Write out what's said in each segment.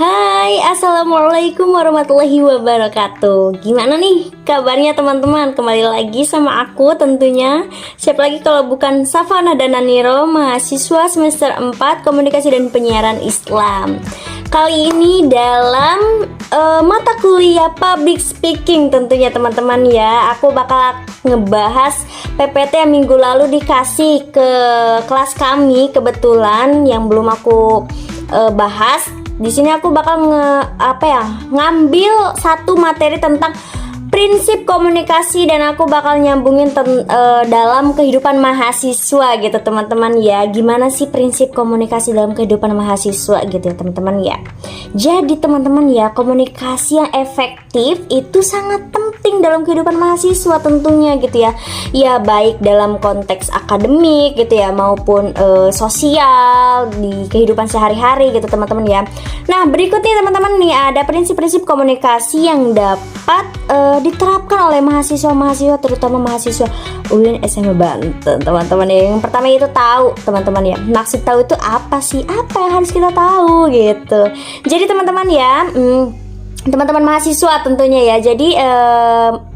Hai, assalamualaikum warahmatullahi wabarakatuh. Gimana nih kabarnya teman-teman? Kembali lagi sama aku tentunya. Siapa lagi kalau bukan Safana Dananiro, mahasiswa semester 4 Komunikasi dan Penyiaran Islam. Kali ini dalam mata kuliah Public Speaking tentunya teman-teman ya. Aku bakal ngebahas PPT yang minggu lalu dikasih ke kelas kami, kebetulan yang belum aku bahas. Di sini aku bakal ngambil satu materi tentang prinsip komunikasi dan aku bakal nyambungin dalam kehidupan mahasiswa gitu teman-teman ya. Gimana sih prinsip komunikasi dalam kehidupan mahasiswa gitu ya teman-teman ya. Jadi teman-teman ya, komunikasi yang efektif itu sangat penting dalam kehidupan mahasiswa tentunya gitu ya. Ya baik dalam konteks akademik gitu ya maupun sosial di kehidupan sehari-hari gitu teman-teman ya. Nah berikutnya teman-teman nih ada prinsip-prinsip komunikasi yang dapat diterapkan oleh mahasiswa-mahasiswa terutama mahasiswa UIN SMA Banten teman-teman ya. Yang pertama itu tahu teman-teman ya. Maksud tahu itu apa sih? Apa yang harus kita tahu gitu. Jadi teman-teman ya, teman-teman mahasiswa tentunya ya. Jadi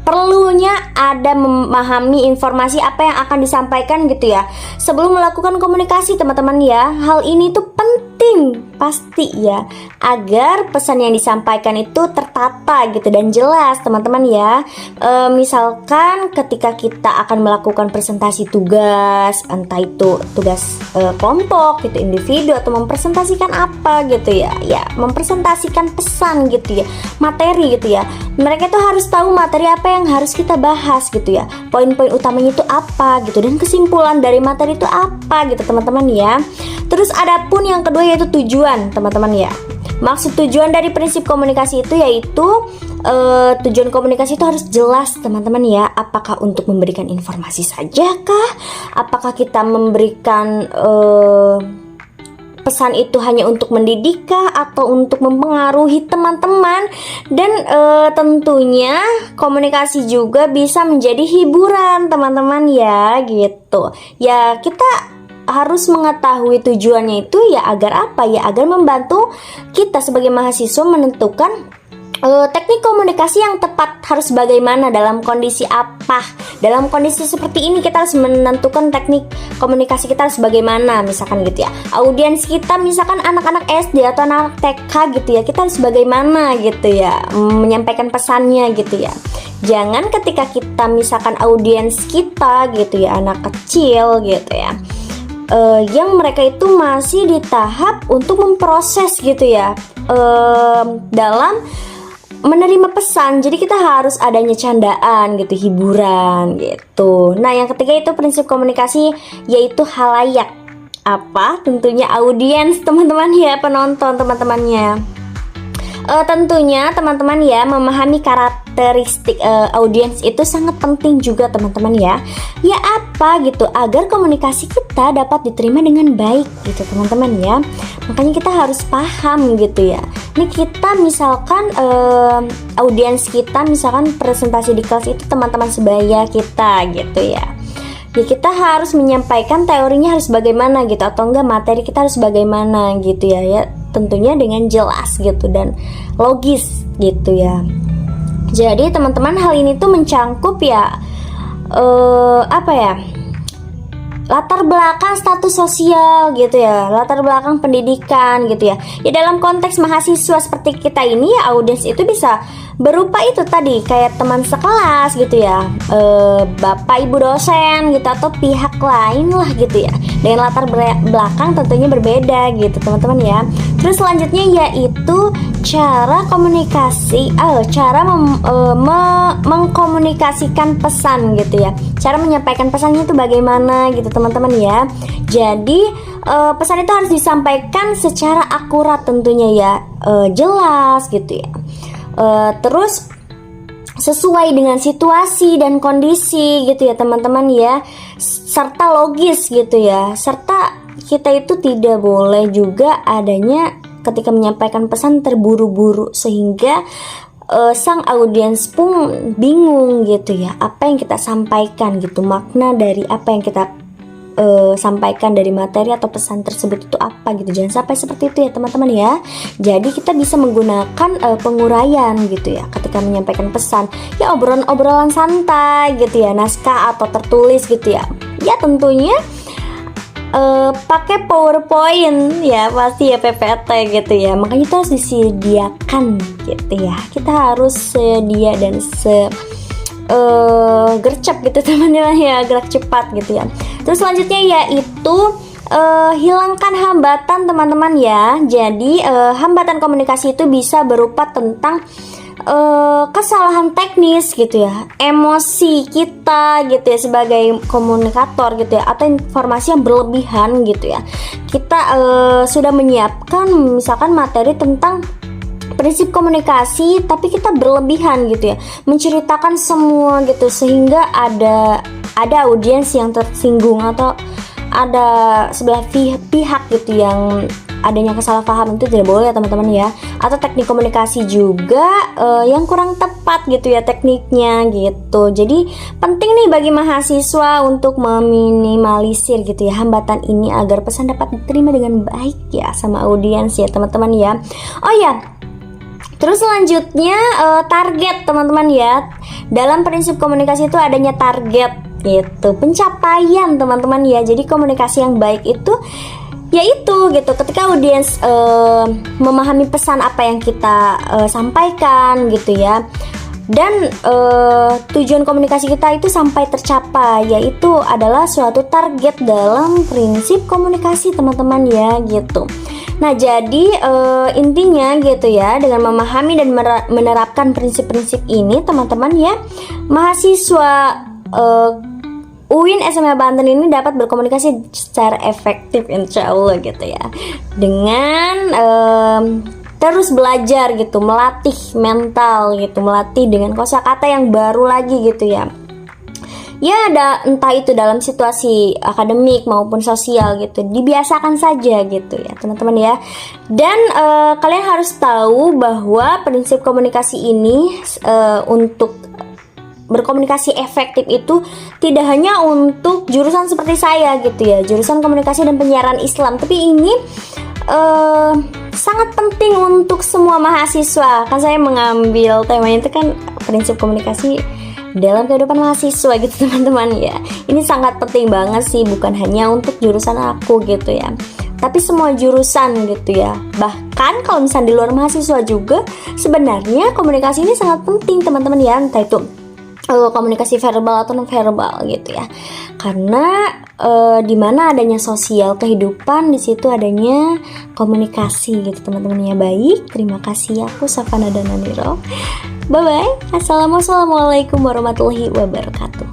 perlunya ada memahami informasi apa yang akan disampaikan gitu ya sebelum melakukan komunikasi teman-teman ya. Hal ini tuh penting pasti ya agar pesan yang disampaikan itu tertata gitu dan jelas teman-teman ya. Misalkan ketika kita akan melakukan presentasi tugas, entah itu tugas kelompok gitu, individu atau mempresentasikan apa gitu ya, mempresentasikan pesan gitu ya, materi gitu ya. Mereka tuh harus tahu materi apa yang harus kita bahas gitu ya, poin-poin utamanya itu apa gitu, dan kesimpulan dari materi itu apa gitu teman-teman ya. Terus ada pun yang kedua yaitu tujuan teman-teman ya. Maksud tujuan dari prinsip komunikasi itu yaitu tujuan komunikasi itu harus jelas teman-teman ya. Apakah untuk memberikan informasi saja kah? Apakah kita memberikan pesan itu hanya untuk mendidik kah atau untuk mempengaruhi teman-teman? Dan tentunya komunikasi juga bisa menjadi hiburan teman-teman ya gitu. Ya kita harus mengetahui tujuannya itu ya agar apa ya, agar membantu kita sebagai mahasiswa menentukan teknik komunikasi yang tepat harus bagaimana, dalam kondisi apa. Dalam kondisi seperti ini kita harus menentukan teknik komunikasi kita harus bagaimana, misalkan gitu ya. Audiens kita misalkan anak-anak SD atau anak TK gitu ya, kita harus bagaimana gitu ya menyampaikan pesannya gitu ya. Jangan ketika kita misalkan audiens kita gitu ya anak kecil gitu ya, yang mereka itu masih di tahap untuk memproses gitu ya dalam menerima pesan. Jadi kita harus adanya candaan gitu, hiburan gitu. Nah yang ketiga itu prinsip komunikasi yaitu halayak. Apa? Tentunya audiens teman-teman ya, penonton teman-temannya. Tentunya teman-teman ya memahami karakteristik audiens itu sangat penting juga teman-teman ya. Ya apa gitu agar komunikasi kita dapat diterima dengan baik gitu teman-teman ya. Makanya kita harus paham gitu ya. Ini kita misalkan audiens kita misalkan presentasi di kelas itu teman-teman sebaya kita gitu ya. Ya kita harus menyampaikan teorinya harus bagaimana gitu, atau enggak materi kita harus bagaimana gitu ya tentunya dengan jelas gitu dan logis gitu ya. Jadi teman-teman hal ini tuh mencangkup ya latar belakang status sosial gitu ya, latar belakang pendidikan gitu ya. Ya dalam konteks mahasiswa seperti kita ini ya, audiens itu bisa berupa itu tadi kayak teman sekelas gitu ya, bapak ibu dosen gitu, atau pihak lain lah gitu ya, dengan latar belakang tentunya berbeda gitu teman-teman ya. Terus selanjutnya yaitu cara komunikasi, mengkomunikasikan pesan gitu ya. Cara menyampaikan pesannya itu bagaimana gitu teman-teman ya. Jadi pesan itu harus disampaikan secara akurat tentunya ya, jelas gitu ya. Terus sesuai dengan situasi dan kondisi gitu ya teman-teman ya, serta logis gitu ya. Serta kita itu tidak boleh juga adanya ketika menyampaikan pesan terburu-buru sehingga sang audiens pun bingung gitu ya apa yang kita sampaikan gitu, makna dari apa yang kita sampaikan dari materi atau pesan tersebut itu apa gitu. Jangan sampai seperti itu ya teman-teman ya. Jadi kita bisa menggunakan penguraian gitu ya ketika menyampaikan pesan. Ya obrolan santai gitu ya, naskah atau tertulis gitu ya. Ya tentunya pakai PowerPoint ya, pasti ya PPT gitu ya. Makanya itu harus disediakan gitu ya. Kita harus sedia dan gercep gitu teman-teman ya, gerak cepat gitu ya. Terus selanjutnya yaitu hilangkan hambatan teman-teman ya. Jadi hambatan komunikasi itu bisa berupa tentang kesalahan teknis gitu ya, emosi kita gitu ya sebagai komunikator gitu ya, atau informasi yang berlebihan gitu ya. Kita sudah menyiapkan misalkan materi tentang prinsip komunikasi, tapi kita berlebihan gitu ya, menceritakan semua gitu sehingga ada audiens yang tersinggung atau ada sebelah pihak gitu yang adanya kesalahpahaman. Itu tidak boleh ya teman-teman ya. Atau teknik komunikasi juga yang kurang tepat gitu ya tekniknya gitu. Jadi penting nih bagi mahasiswa untuk meminimalisir gitu ya hambatan ini agar pesan dapat diterima dengan baik ya sama audiens ya teman-teman ya. Oh ya, terus selanjutnya target teman-teman ya. Dalam prinsip komunikasi itu adanya target gitu, pencapaian teman-teman ya. Jadi komunikasi yang baik itu yaitu gitu ketika audiens memahami pesan apa yang kita sampaikan gitu ya. Dan tujuan komunikasi kita itu sampai tercapai, yaitu adalah suatu target dalam prinsip komunikasi teman-teman ya gitu. Nah jadi intinya gitu ya, dengan memahami dan menerapkan prinsip-prinsip ini teman-teman ya, mahasiswa UIN SMA Banten ini dapat berkomunikasi secara efektif insya Allah gitu ya, dengan terus belajar gitu, melatih mental gitu, melatih dengan kosakata yang baru lagi gitu ya. Ya entah itu dalam situasi akademik maupun sosial gitu, dibiasakan saja gitu ya teman-teman ya. Dan kalian harus tahu bahwa prinsip komunikasi ini untuk berkomunikasi efektif itu tidak hanya untuk jurusan seperti saya gitu ya, jurusan komunikasi dan penyiaran Islam, tapi ini sangat penting untuk semua mahasiswa. Kan saya mengambil temanya itu kan prinsip komunikasi dalam kehidupan mahasiswa gitu teman-teman ya. Ini sangat penting banget sih, bukan hanya untuk jurusan aku gitu ya, tapi semua jurusan gitu ya. Bahkan kalau misalnya di luar mahasiswa juga sebenarnya komunikasi ini sangat penting teman-teman ya, entah itu komunikasi verbal atau non verbal gitu ya. Karena di mana adanya sosial kehidupan, di situ adanya komunikasi gitu teman-teman ya. Baik, terima kasih. Aku Safana Dananiro. Bye bye. Assalamualaikum warahmatullahi wabarakatuh.